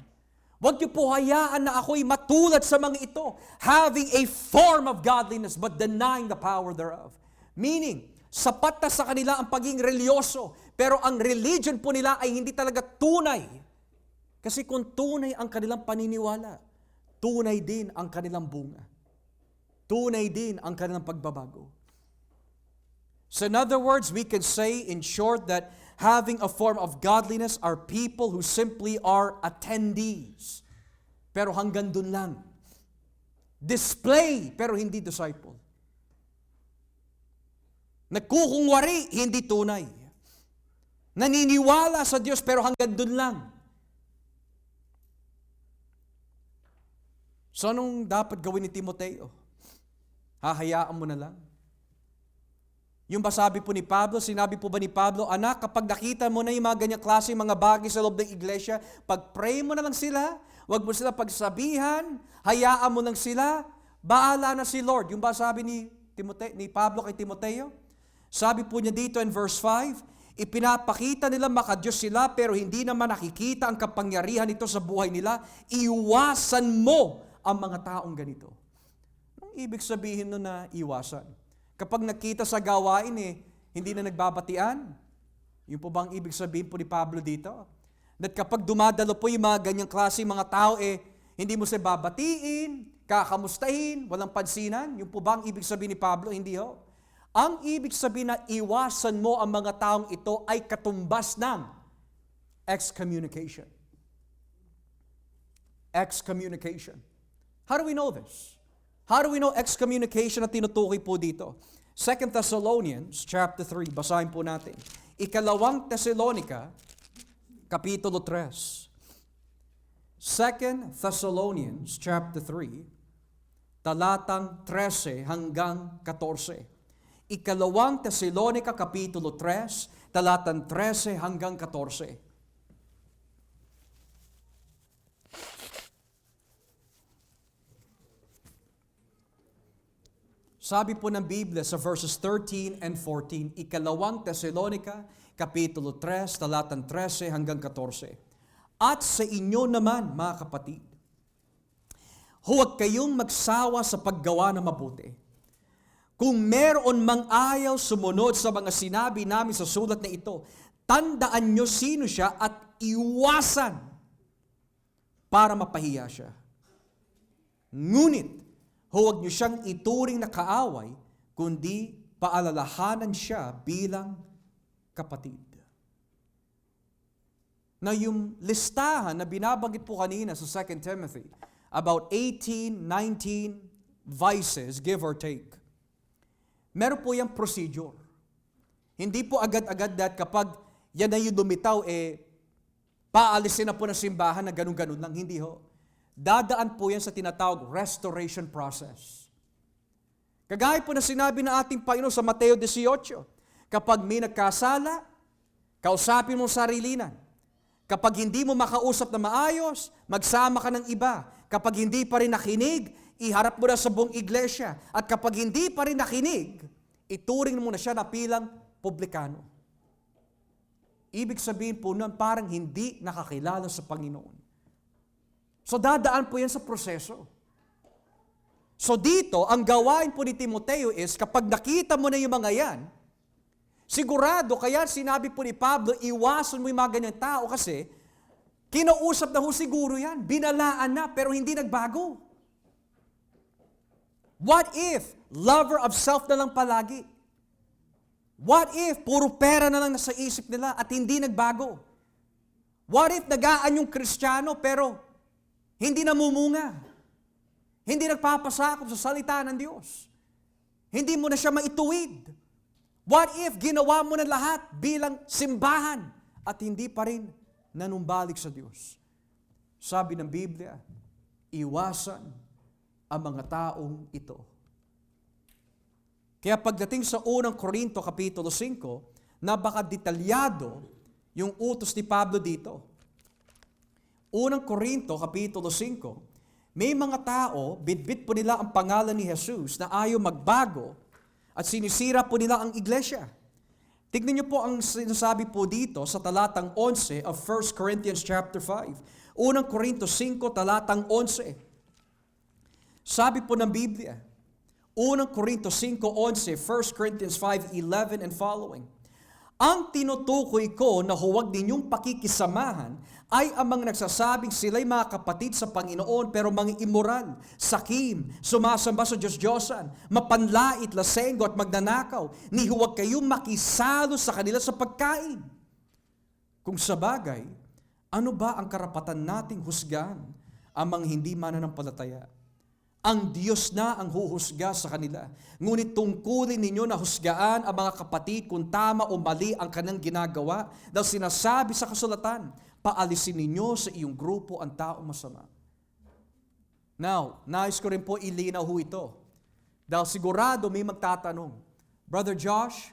Huwag niyo po hayaan na ako'y matulad sa mga ito, having a form of godliness but denying the power thereof. Meaning, sapat na sa kanila ang pagiging religyoso, pero ang religion po nila ay hindi talaga tunay. Kasi kung tunay ang kanilang paniniwala, tunay din ang kanilang bunga. Tunay din ang kanilang pagbabago. So in other words, we can say in short that having a form of godliness are people who simply are attendees. Pero hanggang dun lang. Display, pero hindi disciple. Nagkukungwari, hindi tunay. Naniniwala sa Diyos, pero hanggang dun lang. So anong dapat gawin ni Timoteo? Hahayaan mo na lang? Yung ba sabi po ni Pablo, sinabi po ba ni Pablo, anak, kapag nakita mo na yung mga ganyang klase, mga bagay sa loob ng iglesia, pag-pray mo na lang sila, wag mo sila pagsabihan, hayaan mo lang sila, Baala na si Lord. Yung ba sabi ni Pablo kay Timoteo? Sabi po niya dito in verse 5, ipinapakita nila makadiyos sila pero hindi naman nakikita ang kapangyarihan nito sa buhay nila. Iwasan mo ang mga taong ganito. Anong ibig sabihin nun na iwasan? Kapag nakita sa gawain hindi na nagbabatian. Yung po bang ibig sabihin po ni Pablo dito? That kapag dumadalo po yung mga ganyang klase mga tao, hindi mo siya babatiin, kakamustahin, walang pansinan. Yung po bang ibig sabihin ni Pablo? Hindi ho. Ang ibig sabihin na iwasan mo ang mga taong ito ay katumbas ng excommunication. Excommunication. How do we know this? How do we know excommunication na tinutukoy po dito? 2 Thessalonians chapter 3, basahin po natin. Ikalawang Thessalonica, Kapitulo 3. 2 Thessalonians chapter 3, talatang 13 hanggang 14. Ikalawang Thessalonica, Kapitulo 3, talatang 13 hanggang 14. Sabi po ng Biblia sa verses 13 and 14, Ikalawang Thessalonica, Kapitulo 3, talatang 13 hanggang 14. At sa inyo naman, mga kapatid, huwag kayong magsawa sa paggawa ng mabuti. Kung meron mang ayaw sumunod sa mga sinabi namin sa sulat na ito, tandaan nyo sino siya at iwasan para mapahiya siya. Ngunit, huwag nyo siyang ituring na kaaway, kundi paalalahanan siya bilang kapatid. Na yung listahan na binabanggit po kanina sa 2 Timothy, about 18, 19 vices, give or take. Meron po yung procedure. Hindi po agad-agad that kapag yan na yung lumitaw, paalisin na po ng simbahan na ganun-ganun lang. Hindi ho. Dadaan po yan sa tinatawag restoration process. Kagaya po na sinabi ng ating Panginoon sa Mateo 18, kapag may nagkasala, kausapin mo sarilinan. Kapag hindi mo makausap na maayos, magsama ka ng iba. Kapag hindi pa rin nakinig, iharap mo na sa buong iglesia. At kapag hindi pa rin nakinig, ituring mo na siya na bilang publikano. Ibig sabihin po nun, parang hindi nakakilala sa Panginoon. So dadaan po yan sa proseso. So dito, ang gawain po ni Timoteo is, kapag nakita mo na yung mga yan, sigurado, kaya sinabi po ni Pablo, iwasan mo yung mga ganyang tao kasi kinausap na ho siguro yan, binalaan na, pero hindi nagbago. What if lover of self na lang palagi? What if puro pera na lang nasa isip nila at hindi nagbago? What if nagaan yung Kristiyano pero hindi namumunga? Hindi nagpapasakop sa salita ng Diyos? Hindi mo na siya maituwid? What if ginawa mo na lahat bilang simbahan at hindi pa rin nanumbalik sa Diyos? Sabi ng Biblia, iwasan ang mga taong ito. Kaya pagdating sa unang Korinto Kapitulo 5, napakadetalyado yung utos ni Pablo dito. Unang Korinto Kapitulo 5, may mga tao, bitbit po nila ang pangalan ni Jesus na ayaw magbago at sinisira po nila ang iglesia. Tignan niyo po ang sinasabi po dito sa talatang 11 of 1 Corinthians chapter 5. Unang Korinto 5, talatang 11. Sabi po ng Biblia, unang Korinto 5:11, 1 Corinthians 5:11 and following. Ang tinutukoy ko na huwag ninyong pakikisamahan ay ang mga nagsasabing sila'y mga kapatid sa Panginoon pero mga immoral, sakim, sumasamba sa Diyos-Diyosan, mapanlait, lasenggo at magnanakaw, ni huwag kayong makisalo sa kanila sa pagkain. Kung sa bagay, ano ba ang karapatan nating husgahan ang mga hindi mananampalataya? Ang Diyos na ang huhusga sa kanila. Ngunit tungkulin ninyo na husgaan ang mga kapatid kung tama o mali ang kanilang ginagawa dahil sinasabi sa kasulatan, paalisin ninyo sa iyong grupo ang taong masama. Now, nais ko rin po ilinaw ho ito. Dahil sigurado may magtatanong, Brother Josh,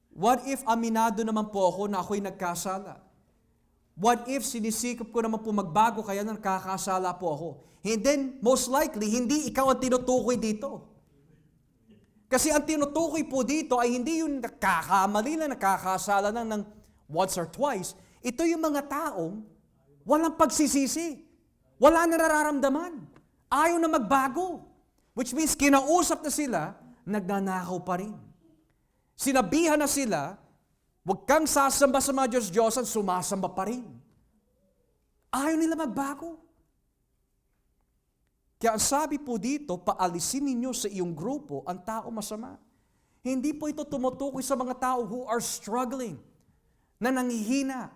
what if aminado naman po ako na ako'y nagkasala? What if sinisikap ko naman po magbago kaya nakakasala po ako? And then, most likely, hindi ikaw ang tinutukoy dito. Kasi ang tinutukoy po dito ay hindi yung nakakamali lang, nakakasala lang ng once or twice. Ito yung mga taong walang pagsisisi. Wala na nararamdaman. Ayaw na magbago. Which means, kinausap na sila, nagnanakaw pa rin. Sinabihan na sila, huwag kang sasamba sa mga Diyos-Diyosan, sumasamba pa rin. Ayaw nila magbago. Kaya ang sabi po dito, paalisin ninyo sa iyong grupo ang tao masama. Hindi po ito tumutukoy sa mga tao who are struggling, na nanghihina,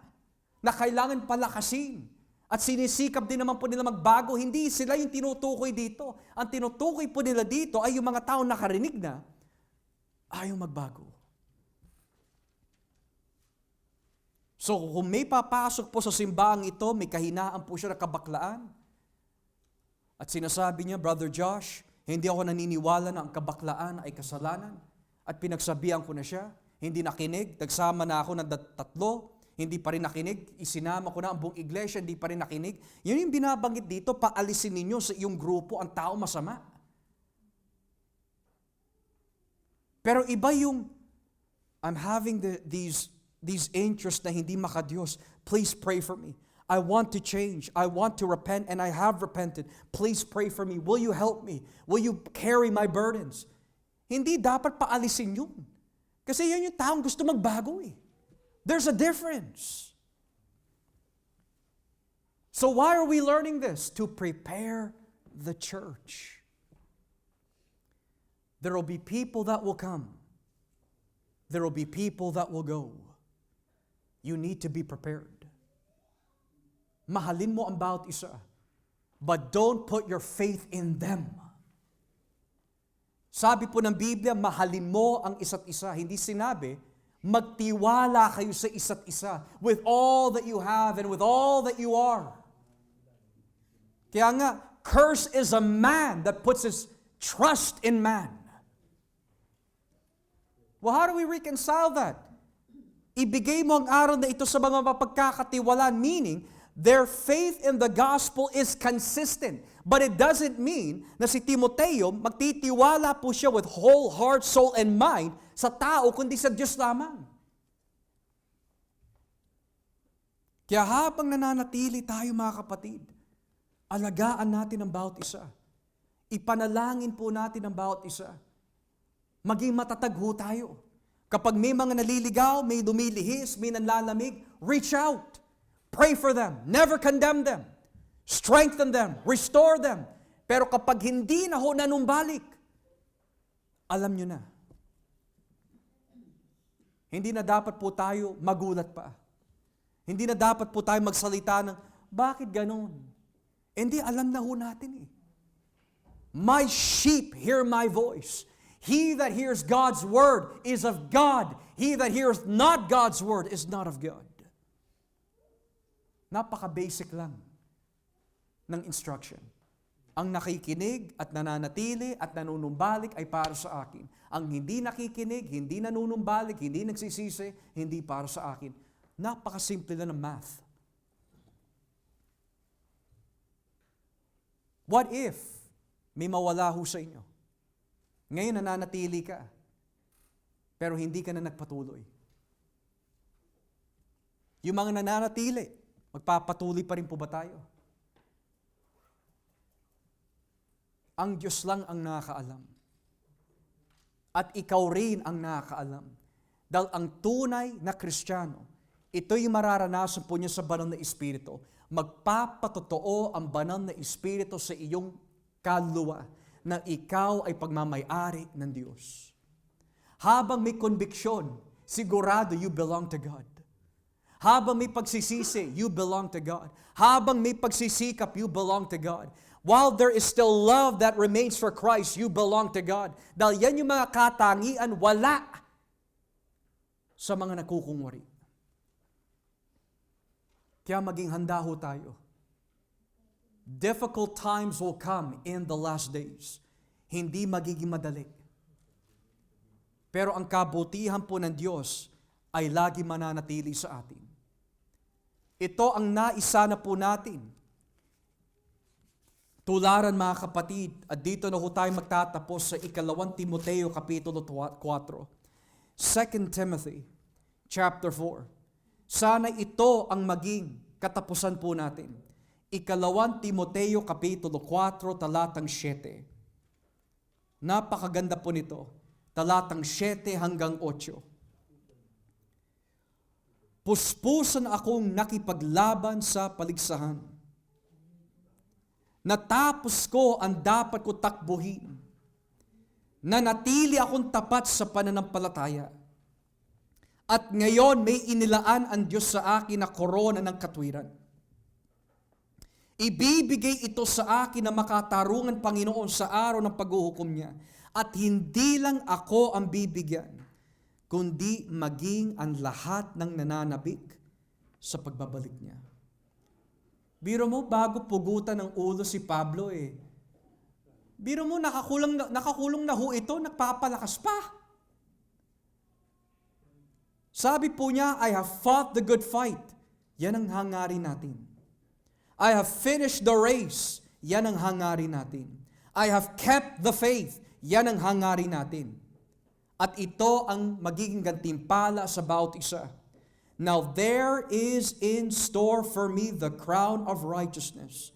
na kailangan palakasin, at sinisikap din naman po nila magbago. Hindi sila yung tinutukoy dito. Ang tinutukoy po nila dito ay yung mga tao nakarinig na ayaw magbago. So kung may papasok po sa simbahang ito, may kahinaan po siya na kabaklaan. At sinasabi niya, Brother Josh, hindi ako naniniwala na ang kabaklaan ay kasalanan. At pinagsabihan ko na siya, hindi nakinig, nagsama na ako ng 3, hindi pa rin nakinig, isinama ko na ang buong iglesia, hindi pa rin nakinig. Yun yung binabanggit dito, paalisin ninyo sa iyong grupo ang tao masama. Pero iba yung, I'm having these interests na hindi makadiyos. Please pray for me. I want to change. I want to repent and I have repented. Please pray for me. Will you help me? Will you carry my burdens? Hindi dapat paalisin yun. Kasi yun yung taong gusto magbago eh. There's a difference. So why are we learning this? To prepare the church. There will be people that will come. There will be people that will go. You need to be prepared. Mahalin mo ang bawat isa, but don't put your faith in them. Sabi po ng Biblia, mahalin mo ang isa't isa. Hindi sinabi, magtiwala kayo sa isa't isa with all that you have and with all that you are. Kaya nga, cursed is a man that puts his trust in man. Well, how do we reconcile that? Ibigay mo ang aral na ito sa mga mapagkakatiwalaan, meaning, their faith in the gospel is consistent. But it doesn't mean na si Timoteo, magtitiwala po siya with whole heart, soul, and mind sa tao, kundi sa Diyos lamang. Kaya habang nananatili tayo mga kapatid, alagaan natin ang bawat isa. Ipanalangin po natin ang bawat isa. Maging matatag ho tayo. Kapag may mga naliligaw, may lumilihis, may nanlalamig, reach out. Pray for them. Never condemn them. Strengthen them. Restore them. Pero kapag hindi na ho nanumbalik, alam nyo na. Hindi na dapat po tayo magulat pa. Hindi na dapat po tayo magsalita ng, bakit ganun? Hindi, alam na ho natin eh. My sheep hear my voice. He that hears God's word is of God. He that hears not God's word is not of God. Napaka-basic lang ng instruction. Ang nakikinig at nananatili at nanunumbalik ay para sa akin. Ang hindi nakikinig, hindi nanunumbalik, hindi nagsisisi, hindi para sa akin. Napakasimple lang ng math. What if may mawala ho sa inyo? Ngayon nananatili ka, pero hindi ka na nagpatuloy. Yung mga nananatili, magpapatuloy pa rin po ba tayo? Ang Diyos lang ang nakakaalam. At ikaw rin ang nakakaalam. Dahil ang tunay na Kristiyano, ito'y mararanasan po niya sa banal na Espiritu. Magpapatotoo ang banal na Espiritu sa iyong kaluluwa na ikaw ay pagmamay-ari ng Diyos. Habang may conviction, sigurado you belong to God. Habang may pagsisisi, you belong to God. Habang may pagsisikap, you belong to God. While there is still love that remains for Christ, you belong to God. Dahil yan yung mga katangian, wala sa mga nakukungwari. Kaya maging handa ho tayo. Difficult times will come in the last days. Hindi magiging madali. Pero ang kabutihan po ng Diyos ay lagi mananatili sa atin. Ito ang naisa na po natin. Tularan mga kapatid, at dito na ho tayo magtatapos sa 2 Timoteo Kapitulo 4. 2 Timothy chapter 4. Sana ito ang maging katapusan po natin. 2 Timoteo Kapitulo 4, talatang 7. Napakaganda po nito. Talatang 7 hanggang 8. Puspusan akong nakipaglaban sa paligsahan. Natapos ko ang dapat ko takbuhin. Nanatili akong tapat sa pananampalataya. At ngayon may inilaan ang Diyos sa akin na korona ng katwiran. Ibibigay ito sa akin na makatarungan Panginoon sa araw ng paghuhukom niya. At hindi lang ako ang bibigyan, kundi maging ang lahat ng nananabik sa pagbabalik niya. Biro mo, bago pugutan ng ulo si Pablo Biro mo, nakakulong na ho ito, nagpapalakas pa. Sabi po niya, I have fought the good fight. Yan ang hangarin natin. I have finished the race. Yan ang hangarin natin. I have kept the faith. Yan ang hangarin natin. At ito ang magiging gantimpala sa bawat isa. Now there is in store for me the crown of righteousness,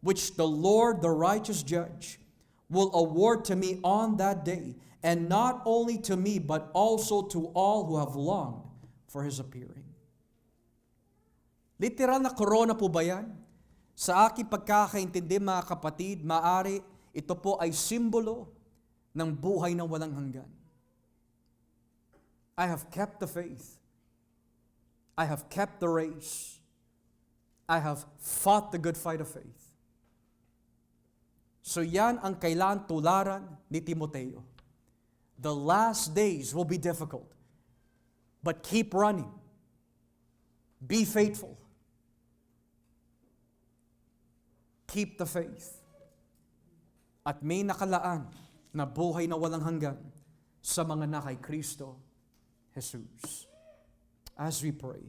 which the Lord, the righteous judge, will award to me on that day, and not only to me, but also to all who have longed for His appearing. Literal na korona po ba yan? Sa aking pagkakaintindi, mga kapatid, maari ito po ay simbolo ng buhay na walang hanggan. I have kept the faith. I have kept the race. I have fought the good fight of faith. So yan ang kailangan tularan ni Timoteo. The last days will be difficult. But keep running. Be faithful. Keep the faith. At may nakalaan na buhay na walang hanggan sa mga na kay Kristo Jesus. As we pray.